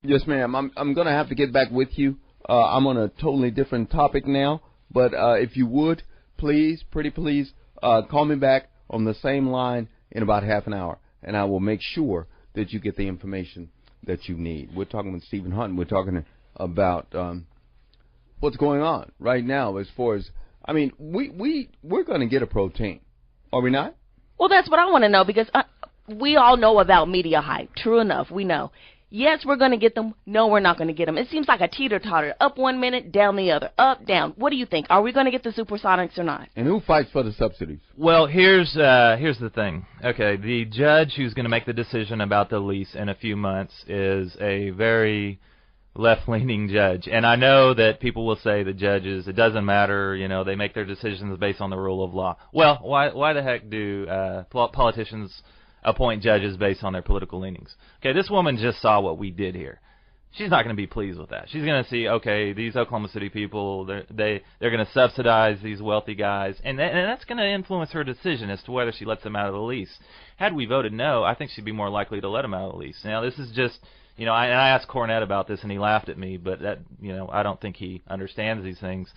Yes, ma'am. I'm going to have to get back with you. I'm on a totally different topic now, but if you would, please, pretty please, call me back on the same line in about half an hour, and I will make sure that you get the information that you need. We're talking with Stephen Hunt. We're talking about what's going on right now as far as, I mean, we're going to get a pro team, are we not? Well, that's what I want to know, because we all know about media hype. True enough, we know. Yes, we're going to get them. No, we're not going to get them. It seems like a teeter-totter. Up 1 minute, down the other. Up, down. What do you think? Are we going to get the Supersonics or not? And who fights for the subsidies? Well, here's the thing. Okay, the judge who's going to make the decision about the lease in a few months is a very left-leaning judge. And I know that people will say the judges, it doesn't matter, you know, they make their decisions based on the rule of law. Well, why the heck do politicians appoint judges based on their political leanings? Okay, this woman just saw what we did here. She's not going to be pleased with that. She's going to see, okay, these Oklahoma City people, they're going to subsidize these wealthy guys, and that's going to influence her decision as to whether she lets them out of the lease. Had we voted no, I think she'd be more likely to let them out of the lease. Now, this is just, you know, I asked Cornette about this, and he laughed at me, but that, you know, I don't think he understands these things,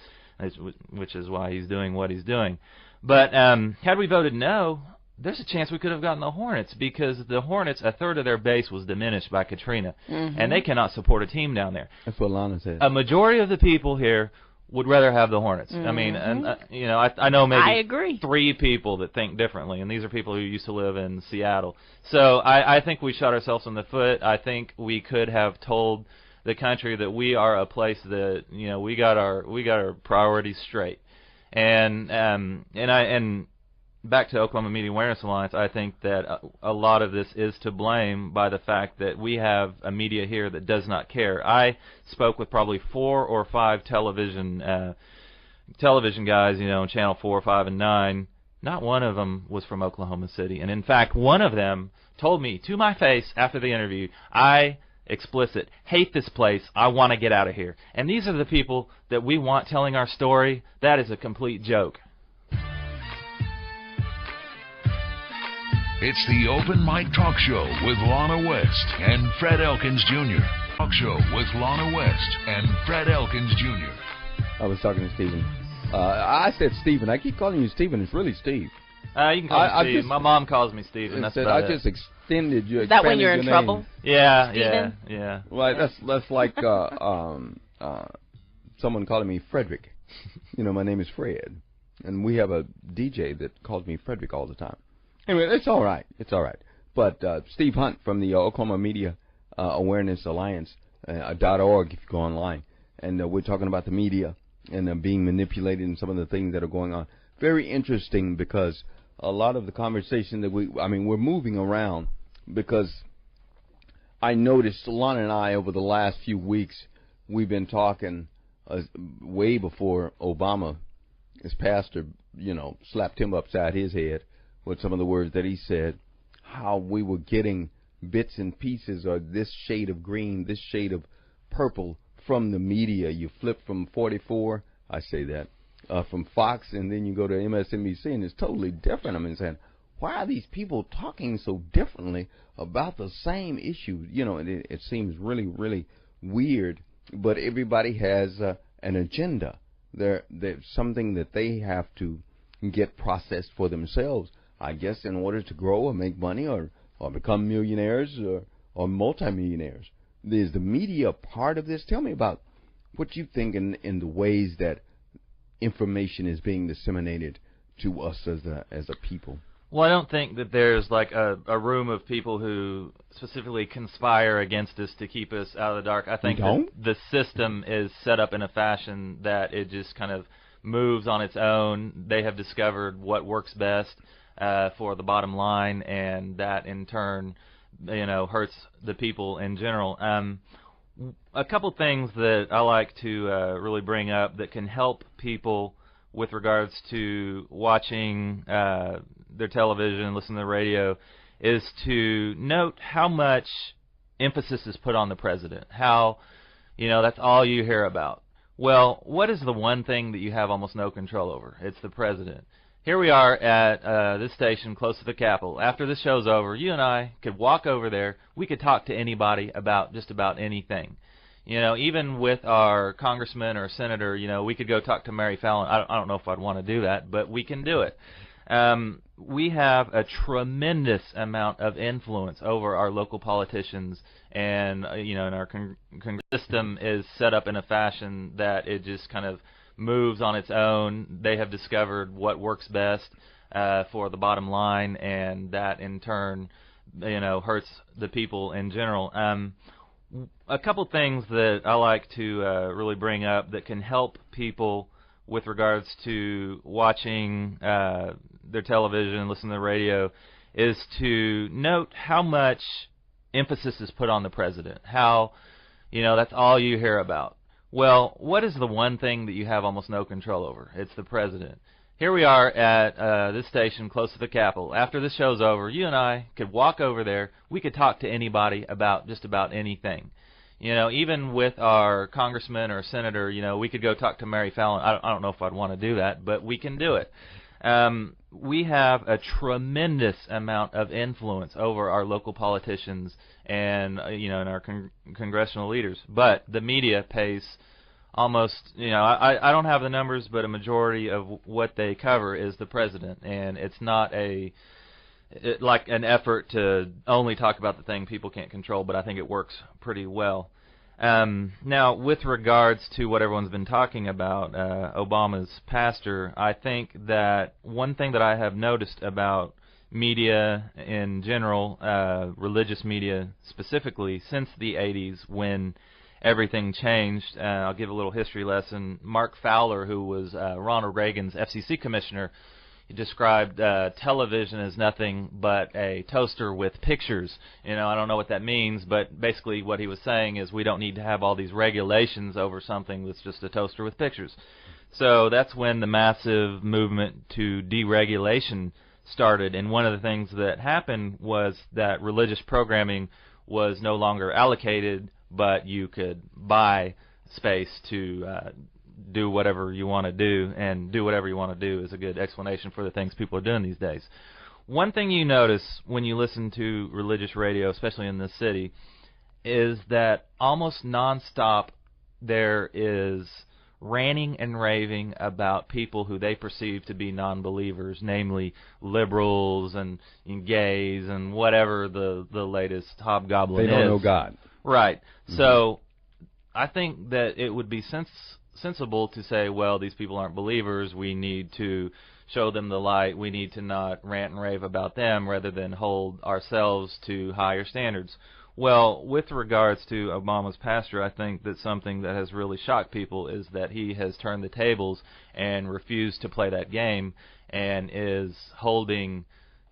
which is why he's doing what he's doing. But had we voted no, there's a chance we could have gotten the Hornets, because the Hornets, a third of their base was diminished by Katrina, and they cannot support a team down there. That's what Launa said. A majority of the people here would rather have the Hornets. I mean, you know, I know maybe I agree. 3 people that think differently, and these are people who used to live in Seattle. So I think we shot ourselves in the foot. I think we could have told the country that we are a place that, you know, we got our priorities straight. And back to Oklahoma Media Awareness Alliance, I think that a lot of this is to blame by the fact that we have a media here that does not care. I spoke with probably 4 or 5 television guys, you know, on Channel 4, 5, and 9. Not one of them was from Oklahoma City. And in fact, one of them told me to my face after the interview, I hate this place, I want to get out of here. And these are the people that we want telling our story. That is a complete joke. It's the Open Mic Talk Show with Launa West and Fred Elkins Jr. Talk Show with Launa West and Fred Elkins Jr. I was talking to Stephen. I said Stephen. I keep calling you Stephen. It's really Steve. You can call me Steve. My mom calls me Stephen. That's about I just extended your. Is that when you're in trouble? Yeah, Steven? yeah. Well, that's like someone calling me Frederick. You know, my name is Fred, and we have a DJ that calls me Frederick all the time. Anyway, it's all right. It's all right. But Steve Hunt from the Oklahoma Media Awareness Alliance, .org, if you go online, and we're talking about the media and being manipulated and some of the things that are going on. Very interesting, because a lot of the conversation that we're moving around, because I noticed, Lana and I, over the last few weeks, we've been talking way before Obama, his pastor, you know, slapped him upside his head with some of the words that he said, how we were getting bits and pieces, or this shade of green, this shade of purple from the media. You flip from 44, I say that, from Fox, and then you go to MSNBC, and it's totally different. I mean, saying, why are these people talking so differently about the same issue? You know, it seems really, really weird, but everybody has an agenda. There's something that they have to get processed for themselves, I guess, in order to grow or make money or become millionaires or multimillionaires. Is the media part of this? Tell me about what you think in the ways that information is being disseminated to us as a people. Well, I don't think that there's like a room of people who specifically conspire against us to keep us out of the dark. I think that the system is set up in a fashion that it just kind of moves on its own. They have discovered what works best for the bottom line, and that in turn, you know, hurts the people in general. A couple things that I like to really bring up that can help people with regards to watching their television, listening to the radio, is to note how much emphasis is put on the president. How, you know, that's all you hear about. Well, what is the one thing that you have almost no control over? It's the president. Here we are at this station close to the Capitol. After this show's over, you and I could walk over there. We could talk to anybody about just about anything. You know, even with our congressman or senator, you know, we could go talk to Mary Fallon. I don't know if I'd want to do that, but we can do it. We have a tremendous amount of influence over our local politicians, and you know, and our system is set up in a fashion that it just kind of moves on its own. They have discovered what works best for the bottom line, and that in turn, you know, hurts the people in general. A couple things that I like to really bring up that can help people with regards to watching their television, listening to the radio, is to note how much emphasis is put on the president. How, you know, that's all you hear about. Well, what is the one thing that you have almost no control over? It's the president. Here we are at this station close to the Capitol. After this show's over, you and I could walk over there. We could talk to anybody about just about anything. You know, even with our congressman or senator, you know, we could go talk to Mary Fallon. I don't know if I'd want to do that, but we can do it. We have a tremendous amount of influence over our local politicians and, you know, and our congressional leaders. But the media pays almost, you know, I don't have the numbers, but a majority of what they cover is the president. And it's not like an effort to only talk about the thing people can't control, but I think it works pretty well. Now, with regards to what everyone's been talking about, Obama's pastor, I think that one thing that I have noticed about media in general, religious media specifically, since the 80s when everything changed, I'll give a little history lesson. Mark Fowler, who was Ronald Reagan's FCC commissioner, he described television as nothing but a toaster with pictures. You know, I don't know what that means, but basically what he was saying is we don't need to have all these regulations over something that's just a toaster with pictures. So that's when the massive movement to deregulation started, and one of the things that happened was that religious programming was no longer allocated, but you could buy space to do whatever you want to do, and do whatever you want to do is a good explanation for the things people are doing these days. One thing you notice when you listen to religious radio, especially in this city, is that almost nonstop there is ranting and raving about people who they perceive to be non-believers, namely liberals and gays and whatever the latest hobgoblin is. They don't know God. Right. Mm-hmm. So I think that it would be sensible to say, well, these people aren't believers. We need to show them the light. We need to not rant and rave about them rather than hold ourselves to higher standards. Well, with regards to Obama's pastor, I think that something that has really shocked people is that he has turned the tables and refused to play that game and is holding,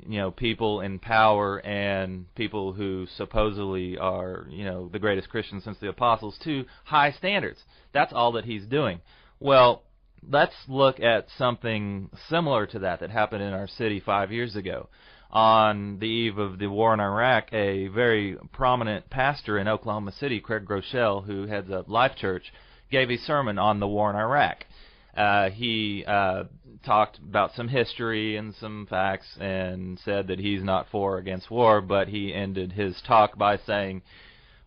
you know, people in power and people who supposedly are, you know, the greatest Christians since the apostles to high standards. That's all that he's doing. Well, let's look at something similar to that happened in our city 5 years ago. On the eve of the war in Iraq, a very prominent pastor in Oklahoma City, Craig Groeschel, who heads up Life Church, gave a sermon on the war in Iraq. He talked about some history and some facts and said that he's not for or against war, but he ended his talk by saying,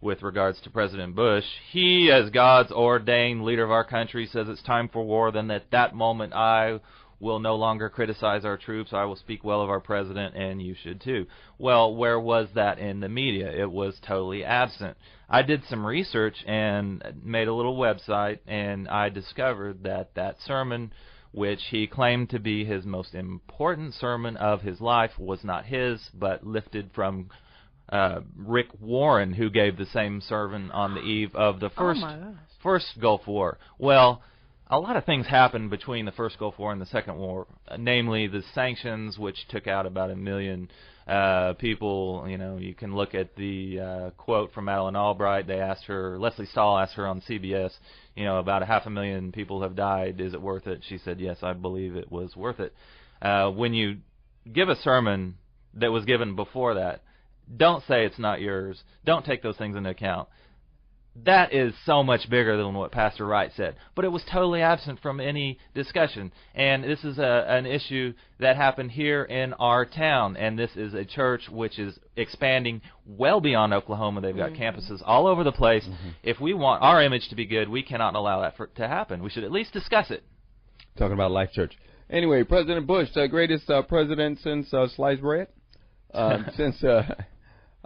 with regards to President Bush, he, as God's ordained leader of our country, says it's time for war, then at that moment I will no longer criticize our troops. I will speak well of our president, and you should too. Well, where was that in the media? It was totally absent. I did some research and made a little website, and I discovered that that sermon, which he claimed to be his most important sermon of his life, was not his, but lifted from Rick Warren, who gave the same sermon on the eve of the first Gulf War. Well, a lot of things happened between the first Gulf War and the second war, namely the sanctions, which took out about 1 million people. You know, you can look at the quote from Madeleine Albright. They asked her, Leslie Stahl asked her on CBS, you know, about 500,000 people have died. Is it worth it? She said, yes, I believe it was worth it. When you give a sermon that was given before that, don't say it's not yours. Don't take those things into account. That is so much bigger than what Pastor Wright said. But it was totally absent from any discussion. And this is an issue that happened here in our town. And this is a church which is expanding well beyond Oklahoma. They've got campuses all over the place. If we want our image to be good, we cannot allow that to happen. We should at least discuss it. Talking about Life Church. Anyway, President Bush, the greatest president since sliced bread. Since...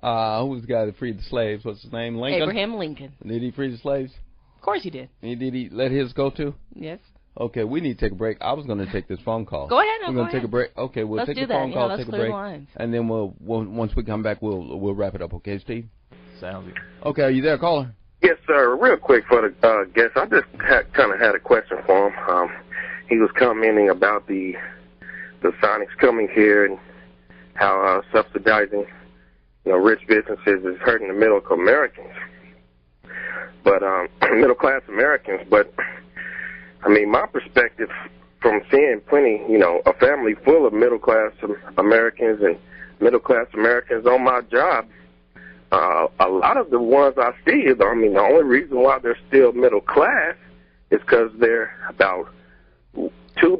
who's the guy that freed the slaves? What's his name? Lincoln? Abraham Lincoln. Did he free the slaves? Of course he did. Did he let his go too? Yes. Okay, we need to take a break. I was going to take this phone call. Go ahead. We're going to take a break. Okay, we'll take the phone call, take a break, and then once we come back, we'll wrap it up. Okay, Steve? Sounds good. Okay, are you there, caller? Yes, sir. Real quick for the guest, I just kind of had a question for him. He was commenting about the Sonics coming here and how subsidizing rich businesses is hurting the middle Americans, but middle-class Americans. But, I mean, my perspective from seeing plenty, a family full of middle-class Americans and middle-class Americans on my job, a lot of the ones I see, the only reason why they're still middle-class is because they're about 2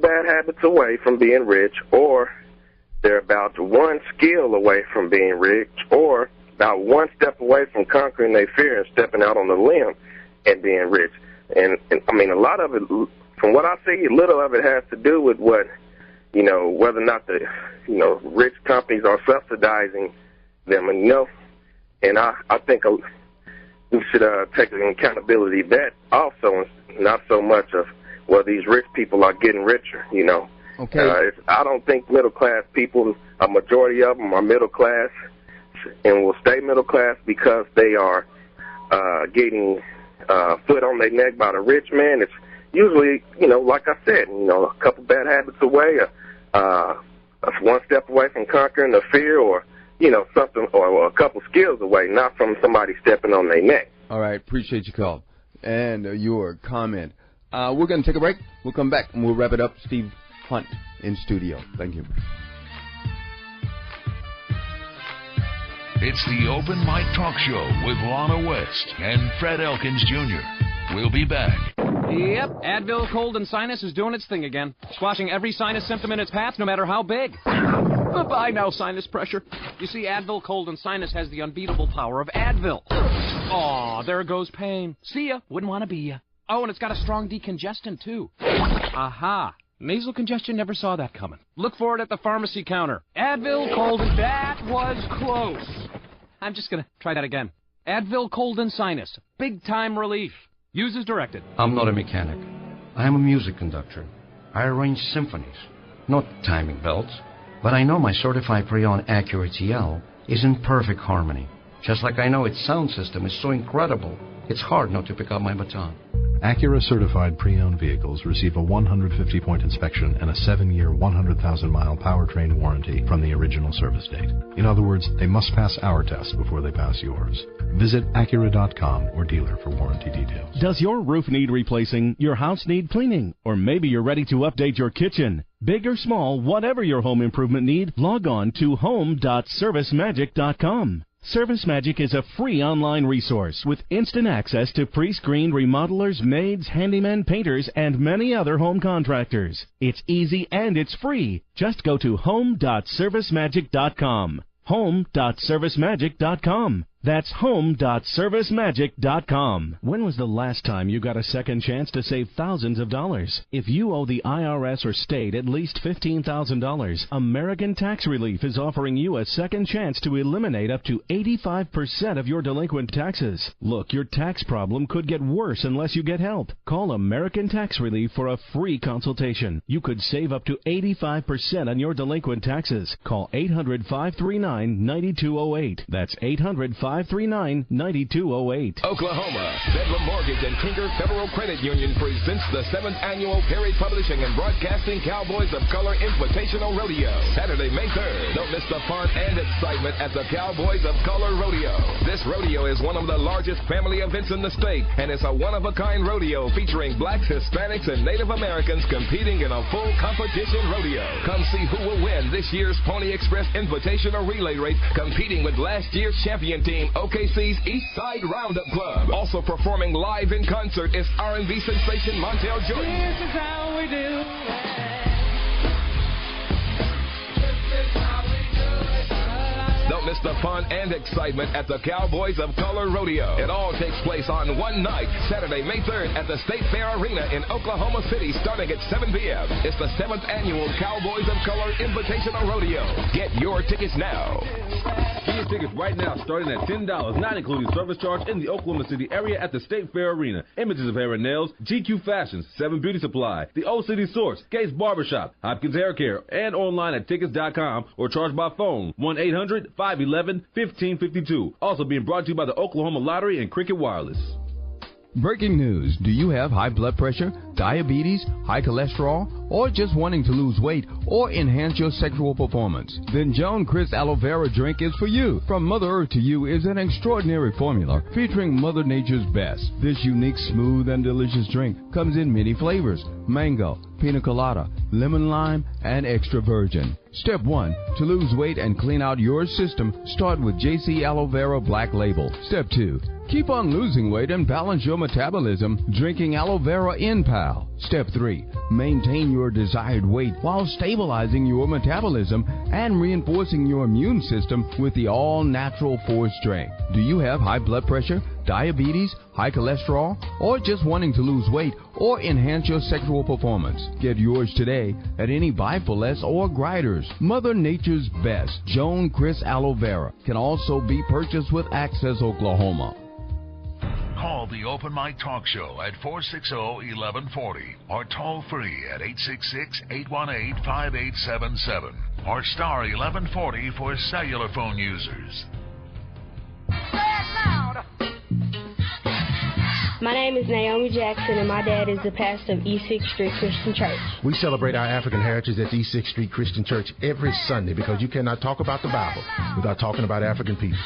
bad habits away from being rich, or they're about 1 skill away from being rich, or about 1 step away from conquering their fear and stepping out on the limb and being rich. And a lot of it, from what I see, little of it has to do with what, whether or not the, rich companies are subsidizing them. And I think we should take an accountability of that also, not so much of, well, these rich people are getting richer, Okay. I don't think middle-class people, a majority of them are middle-class and will stay middle-class because they are getting foot on their neck by the rich man. It's usually, like I said, a couple bad habits away, 1 step away from conquering the fear, or, something, or a couple skills away, not from somebody stepping on their neck. All right. Appreciate your call and your comment. We're going to take a break. We'll come back and we'll wrap it up. Steve Hunt in studio. Thank you. It's the Open Mic Talk Show with Launa West and Fred Elkins Jr. We'll be back. Yep, Advil Cold and Sinus is doing its thing again, squashing every sinus symptom in its path, no matter how big. Bye now, sinus pressure. You see, Advil Cold and Sinus has the unbeatable power of Advil. Aw, there goes pain. See ya, wouldn't want to be ya. Oh, and it's got a strong decongestant, too. Aha. Nasal congestion never saw that coming. Look for it at the pharmacy counter. Advil Cold and... That was close. I'm just going to try that again. Advil Cold and Sinus. Big time relief. Use as directed. I'm not a mechanic. I am a music conductor. I arrange symphonies, not timing belts. But I know my certified pre-owned Acura TL is in perfect harmony. Just like I know its sound system is so incredible, it's hard not to pick up my baton. Acura certified pre-owned vehicles receive a 150-point inspection and a 7-year, 100,000-mile powertrain warranty from the original service date. In other words, they must pass our test before they pass yours. Visit Acura.com or dealer for warranty details. Does your roof need replacing? Your house need cleaning? Or maybe you're ready to update your kitchen? Big or small, whatever your home improvement need, log on to home.servicemagic.com. ServiceMagic is a free online resource with instant access to pre-screened remodelers, maids, handymen, painters, and many other home contractors. It's easy and it's free. Just go to home.servicemagic.com. home.servicemagic.com. That's home.servicemagic.com. When was the last time you got a second chance to save thousands of dollars? If you owe the IRS or state at least $15,000, American Tax Relief is offering you a second chance to eliminate up to 85% of your delinquent taxes. Look, your tax problem could get worse unless you get help. Call American Tax Relief for a free consultation. You could save up to 85% on your delinquent taxes. Call 800-539-9208. That's 800-539-9208. Oklahoma, Bedlam Mortgage and Tinker Federal Credit Union presents the 7th Annual Perry Publishing and Broadcasting Cowboys of Color Invitational Rodeo, Saturday, May 3rd. Don't miss the fun and excitement at the Cowboys of Color Rodeo. This rodeo is one of the largest family events in the state, and it's a one-of-a-kind rodeo featuring blacks, Hispanics, and Native Americans competing in a full competition rodeo. Come see who will win this year's Pony Express Invitational Relay Race, competing with last year's champion team. featuring OKC's East Side Roundup Club. Also performing live in concert is R&B sensation Montel Jordan. This is how we do it. Don't miss the fun and excitement at the Cowboys of Color Rodeo. It all takes place on one night, Saturday, May 3rd at the State Fair Arena in Oklahoma City, starting at 7 p.m. It's the 7th annual Cowboys of Color Invitational Rodeo. Get your tickets now. Get your tickets right now, starting at $10, not including service charge, in the Oklahoma City area at the State Fair Arena. Images of Hair and Nails, GQ Fashions, 7 Beauty Supply, the Old City Source, Gates Barbershop, Hopkins Hair Care, and online at tickets.com or charge by phone 1-800-511-1552. Also being brought to you by the Oklahoma Lottery and Cricket Wireless. Breaking news. Do you have high blood pressure, diabetes, high cholesterol, or just wanting to lose weight or enhance your sexual performance? Then Joan Chris Aloe Vera drink is for you. From Mother Earth to You is an extraordinary formula featuring Mother Nature's best. This unique, smooth, and delicious drink comes in many flavors: mango, pina colada, lemon lime, and extra virgin. Step 1. To lose weight and clean out your system, start with JC Aloe Vera Black Label. Step 2. Keep on losing weight and balance your metabolism, drinking Aloe Vera Pal. Step 3. Maintain your desired weight while stabilizing your metabolism and reinforcing your immune system with the all-natural Force Drink. Do you have high blood pressure, diabetes, high cholesterol, or just wanting to lose weight or enhance your sexual performance? Get yours today at any Buy for Less or Grinders. Mother Nature's best, Joan Chris Aloe Vera, can also be purchased with Access Oklahoma. Call the Open Mic Talk Show at 460-1140 or toll free at 866-818-5877 or star 1140 for cellular phone users. My name is Naomi Jackson, and my dad is the pastor of East 6th Street Christian Church. We celebrate our African heritage at the East 6th Street Christian Church every Sunday because you cannot talk about the Bible without talking about African people.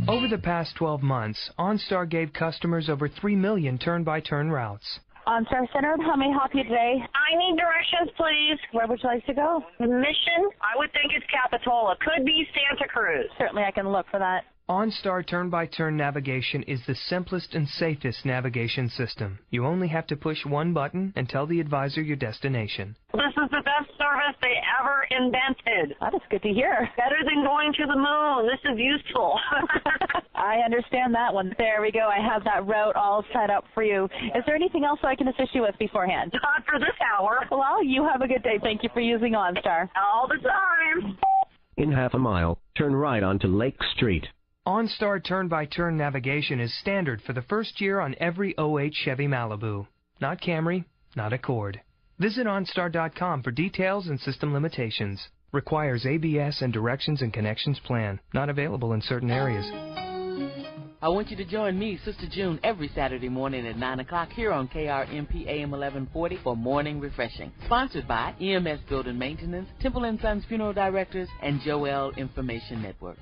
Over the past 12 months, OnStar gave customers over 3 million turn-by-turn routes. OnStar Center, how may I help you today? I need directions, please. Where would you like to go? Mission? I would think it's Capitola. Could be Santa Cruz. Certainly, I can look for that. OnStar turn-by-turn navigation is the simplest and safest navigation system. You only have to push one button and tell the advisor your destination. This is the best service they ever invented. That is good to hear. Better than going to the moon. This is useful. I understand that one. There we go. I have that route all set up for you. Is there anything else I can assist you with beforehand? Not for this hour. Well, you have a good day. Thank you for using OnStar. All the time. In half a mile, turn right onto Lake Street. OnStar turn-by-turn navigation is standard for the first year on every 08 Chevy Malibu. Not Camry, not Accord. Visit OnStar.com for details and system limitations. Requires ABS and directions and connections plan. Not available in certain areas. I want you to join me, Sister June, every Saturday morning at 9 o'clock here on KRMP AM 1140 for Morning Refreshing. Sponsored by EMS Building Maintenance, Temple & Sons Funeral Directors, and Joel Information Network.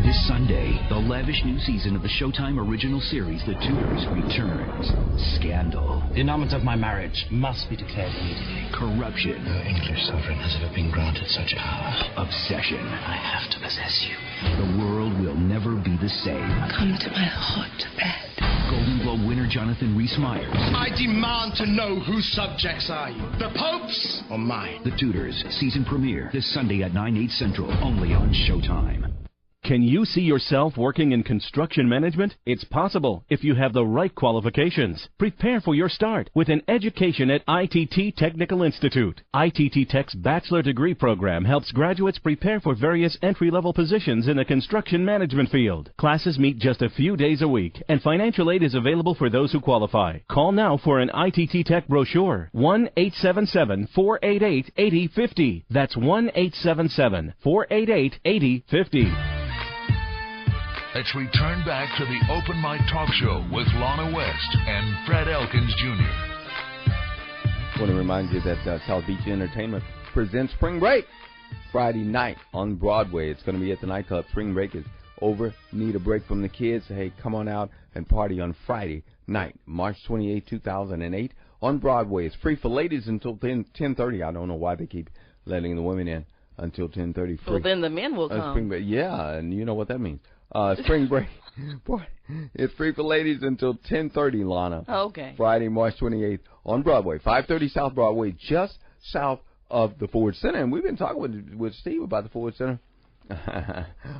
This Sunday, the lavish new season of the Showtime original series, The Tudors, returns. Scandal. The annulment of my marriage must be declared immediately. Corruption. No English sovereign has ever been granted such power. Obsession. I have to possess you. The world will never be the same. Come to my hot bed. Golden Globe winner Jonathan Rhys-Meyers. I demand to know whose subjects are you, the Pope's or mine? The Tudors, season premiere, this Sunday at 9/8 Central, only on Showtime. Can you see yourself working in construction management? It's possible if you have the right qualifications. Prepare for your start with an education at ITT Technical Institute. ITT Tech's bachelor degree program helps graduates prepare for various entry-level positions in the construction management field. Classes meet just a few days a week, and financial aid is available for those who qualify. Call now for an ITT Tech brochure. 1-877-488-8050. That's 1-877-488-8050. Let's return back to the Open Mic Talk Show with Launa West and Fred Elkins Jr. I want to remind you that South Beach Entertainment presents Spring Break Friday night on Broadway. It's going to be at the nightclub. Spring Break is over. Need a break from the kids? Hey, come on out and party on Friday night, March 28, 2008 on Broadway. It's free for ladies until 10:30. I don't know why they keep letting the women in until 10:30. Well, then the men will come. Spring break, yeah, and you know what that means. Spring break, boy, it's free for ladies until 10:30, Lana. Okay. Friday, March 28th on Broadway, 530 South Broadway, just south of the Ford Center. And we've been talking with Steve about the Ford Center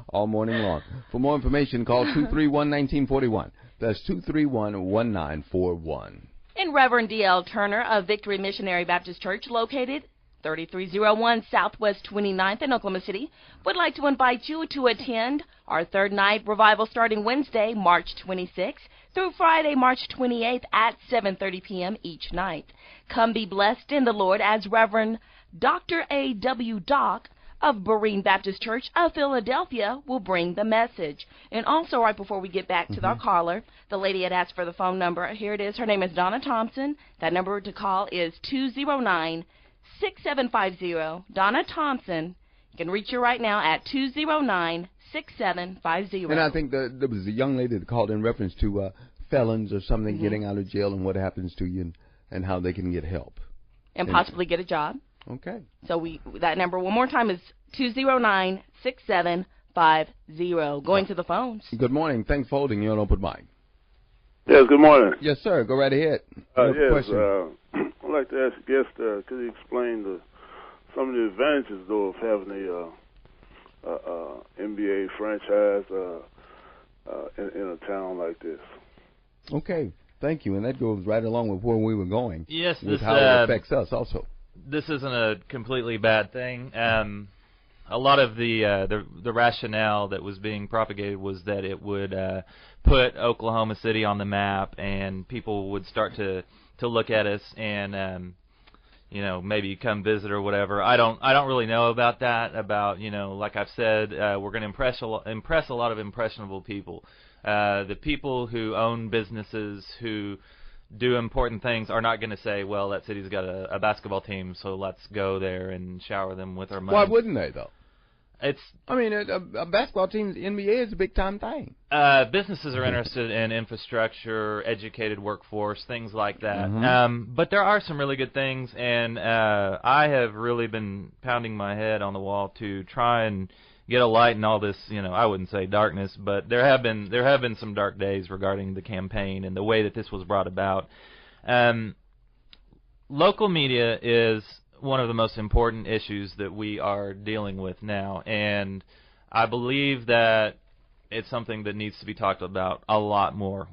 all morning long. For more information, call 231-1941. That's 231-1941. And Reverend D.L. Turner of Victory Missionary Baptist Church, located 3301 Southwest 29th in Oklahoma City, would like to invite you to attend our third night revival starting Wednesday, March 26th through Friday, March 28th at 7:30 p.m. each night. Come be blessed in the Lord as Reverend Dr. A.W. Dock of Berean Baptist Church of Philadelphia will bring the message. And also, right before we get back to our caller, the lady had asked for the phone number. Here it is. Her name is Donna Thompson. That number to call is 209-6750. Donna Thompson. You can reach her right now at 209-6750. And I think there was a young lady that called in reference to felons or something getting out of jail and what happens to you and how they can get help. And possibly get a job. Okay. So that number one more time is 209-6750. Going to the phones. Good morning. Thanks for holding. You're on open mic. Yes, good morning. Yes, sir. Go right ahead. Yes, I'd like to ask a guest, could you explain some of the advantages, though, of having a NBA franchise in a town like this? Okay. Thank you. And that goes right along with where we were going. Yes, with how it affects us also. This isn't a completely bad thing. A lot of the rationale that was being propagated was that it would put Oklahoma City on the map, and people would start to look at us and maybe come visit or whatever. I don't really know about that. Like I've said, we're going to impress a lot of impressionable people. The people who own businesses, who do important things, are not going to say, well, that city's got a basketball team, so let's go there and shower them with our money. Why wouldn't they, though? A basketball team, the NBA is a big-time thing. Businesses are interested in infrastructure, educated workforce, things like that. Mm-hmm. But there are some really good things, and I have really been pounding my head on the wall to try and get a light in all this, I wouldn't say darkness, but there have been some dark days regarding the campaign and the way that this was brought about. Local media is one of the most important issues that we are dealing with now, and I believe that it's something that needs to be talked about a lot more.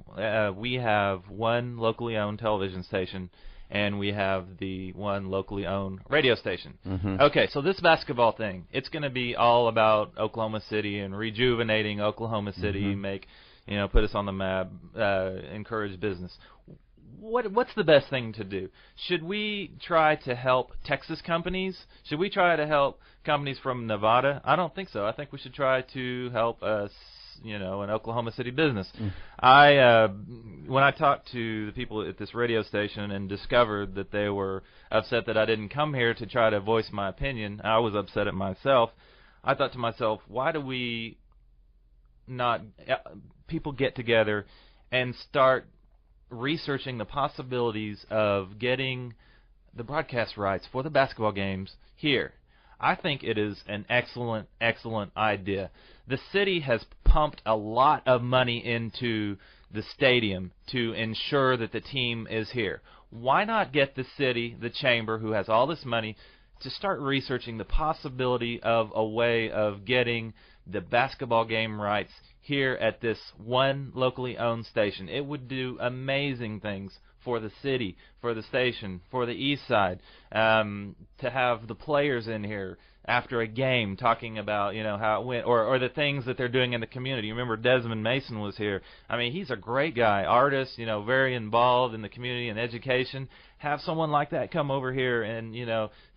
We have one locally owned television station, and we have the one locally owned radio station. Mm-hmm. Okay, so this basketball thing, it's going to be all about Oklahoma City and rejuvenating Oklahoma City, put us on the map, encourage business. What's the best thing to do? Should we try to help Texas companies? Should we try to help companies from Nevada? I don't think so. I think we should try to help us, an Oklahoma City business. When I talked to the people at this radio station and discovered that they were upset that I didn't come here to try to voice my opinion, I was upset at myself. I thought to myself, why do we not people get together and start researching the possibilities of getting the broadcast rights for the basketball games here? I think it is an excellent, excellent idea. The city has pumped a lot of money into the stadium to ensure that the team is here. Why not get the city, the chamber, who has all this money, to start researching the possibility of a way of getting the basketball game rights here at this one locally owned station? It would do amazing things for the city, for the station, for the east side, to have the players in here after a game talking about how it went, or the things that they're doing in the community. Remember, Desmond Mason was here. I mean, he's a great guy, artist, very involved in the community and education. Have someone like that come over here and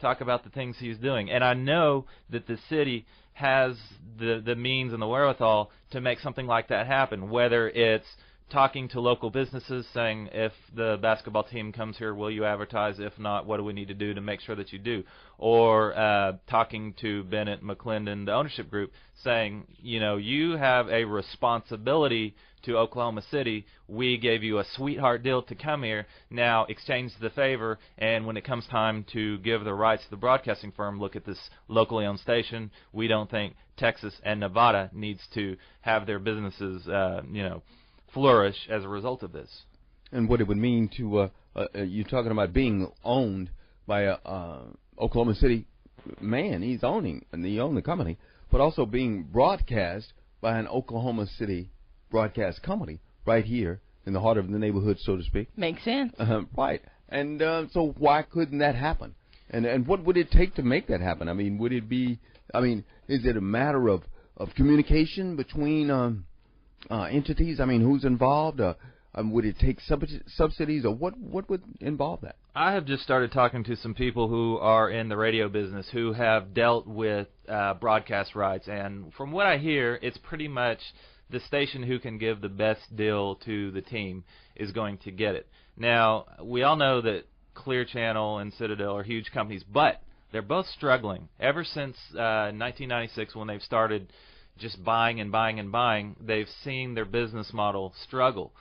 talk about the things he's doing. And I know that the city has the means and the wherewithal to make something like that happen, whether it's talking to local businesses, saying if the basketball team comes here, will you advertise? If not, what do we need to do to make sure that you do? Or talking to Bennett McClendon, the ownership group, saying, you have a responsibility to Oklahoma City. We gave you a sweetheart deal to come here. Now exchange the favor, and when it comes time to give the rights to the broadcasting firm, look at this locally owned station. We don't think Texas and Nevada needs to have their businesses, flourish as a result of this. And what it would mean to you're talking about being owned by a Oklahoma City man. He owned the company, but also being broadcast by an Oklahoma City broadcast company right here in the heart of the neighborhood, so to speak. Makes sense. Right. And so why couldn't that happen? And what would it take to make that happen? I mean, would it be? I mean, is it a matter of communication between entities? I mean, who's involved? Would it take subsidies, or what would involve that? I have just started talking to some people who are in the radio business who have dealt with broadcast rights, and from what I hear, it's pretty much the station who can give the best deal to the team is going to get it. Now, we all know that Clear Channel and Citadel are huge companies, but they're both struggling. Ever since 1996, when they've started just buying and buying and buying, they've seen their business model struggle.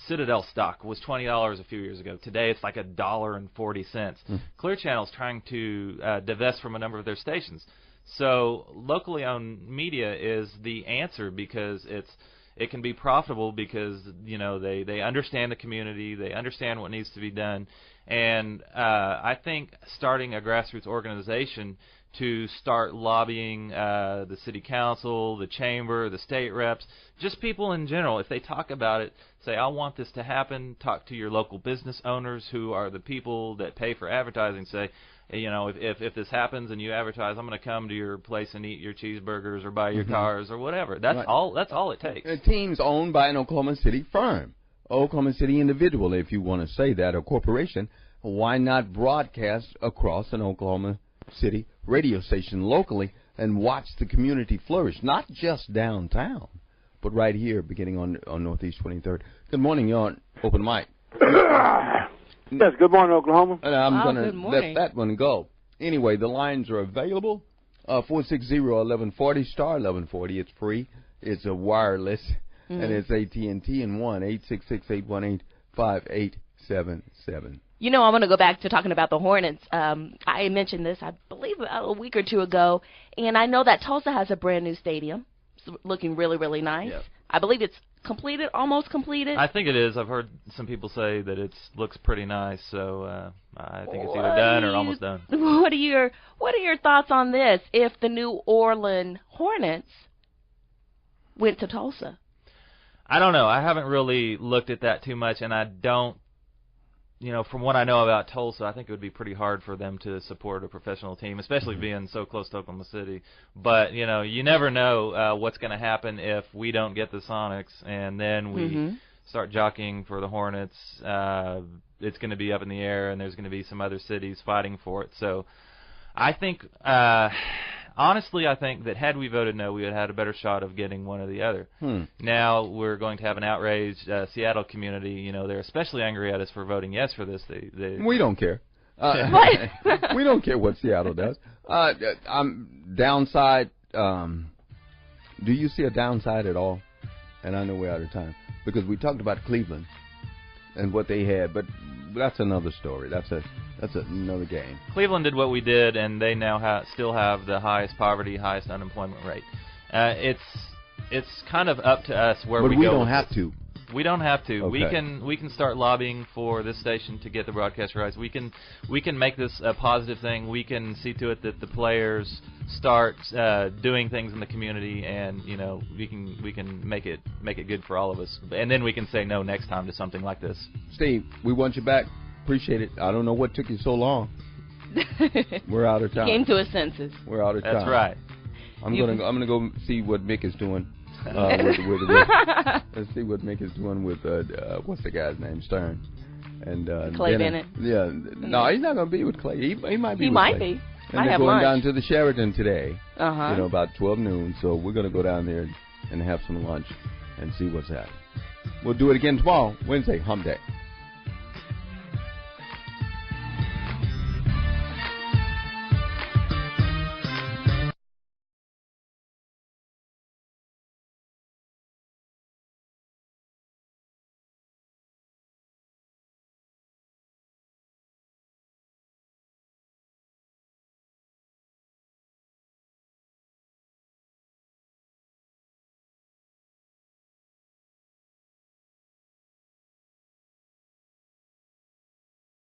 Citadel stock was $20 a few years ago. Today it's like $1.40. Clear Channel's trying to divest from a number of their stations. So locally owned media is the answer, because it can be profitable, because they understand the community, they understand what needs to be done, and I think starting a grassroots organization to start lobbying the city council, the chamber, the state reps, just people in general, if they talk about it, say, I want this to happen, talk to your local business owners who are the people that pay for advertising, say, if this happens and you advertise, I'm going to come to your place and eat your cheeseburgers or buy your cars or whatever. That's all it takes. A team's owned by an Oklahoma City firm, Oklahoma City individual, if you want to say that, or corporation. Why not broadcast across an Oklahoma City radio station locally and watch the community flourish, not just downtown, but right here, beginning on Northeast 23rd. Good morning, you're on Open Mic. Yes, good morning, Oklahoma. And I'm going to let that one go. Anyway, the lines are available. 460-1140, star 1140. It's free. It's a wireless, and it's AT&T, and 1-866-818-5877. I'm going to go back to talking about the Hornets. I mentioned this, I believe, a week or two ago, and I know that Tulsa has a brand new stadium. It's looking really, really nice. Yep. I believe it's completed, almost completed. I think it is. I've heard some people say that it looks pretty nice, so I think it's either done or almost done. What are your thoughts on this? If the New Orleans Hornets went to Tulsa, I don't know. I haven't really looked at that too much, and I don't. From what I know about Tulsa, I think it would be pretty hard for them to support a professional team, especially being so close to Oklahoma City. But, you never know what's going to happen if we don't get the Sonics, and then we start jockeying for the Hornets. It's going to be up in the air, and there's going to be some other cities fighting for it. So I think, honestly, I think that had we voted no, we would have had a better shot of getting one or the other. Now we're going to have an outraged Seattle community. They're especially angry at us for voting yes for this. We don't care. We don't care what Seattle does. Downside, do you see a downside at all? And I know we're out of time, because we talked about Cleveland and what they had, but that's another story. That's another game. Cleveland did what we did, and they now still have the highest poverty, highest unemployment rate. It's kind of up to us where we go. But we don't have to. We don't have to. Okay. We can start lobbying for this station to get the broadcast rights. We can make this a positive thing. We can see to it that the players start doing things in the community, and we can make it good for all of us. And then we can say no next time to something like this. Steve, we want you back. Appreciate it. I don't know what took you so long. We're out of time. Came to his senses. We're out of time. That's right. I'm gonna go see what Mick is doing. Let's see what Mick is doing with what's the guy's name, Stern, and Clay Bennett. Yeah, no, he's not gonna be with Clay. He might be. He with might Clay. be. And they're going down to the Sheraton today. About 12 noon. So we're gonna go down there and have some lunch and see what's happening. We'll do it again tomorrow, Wednesday, Hump Day.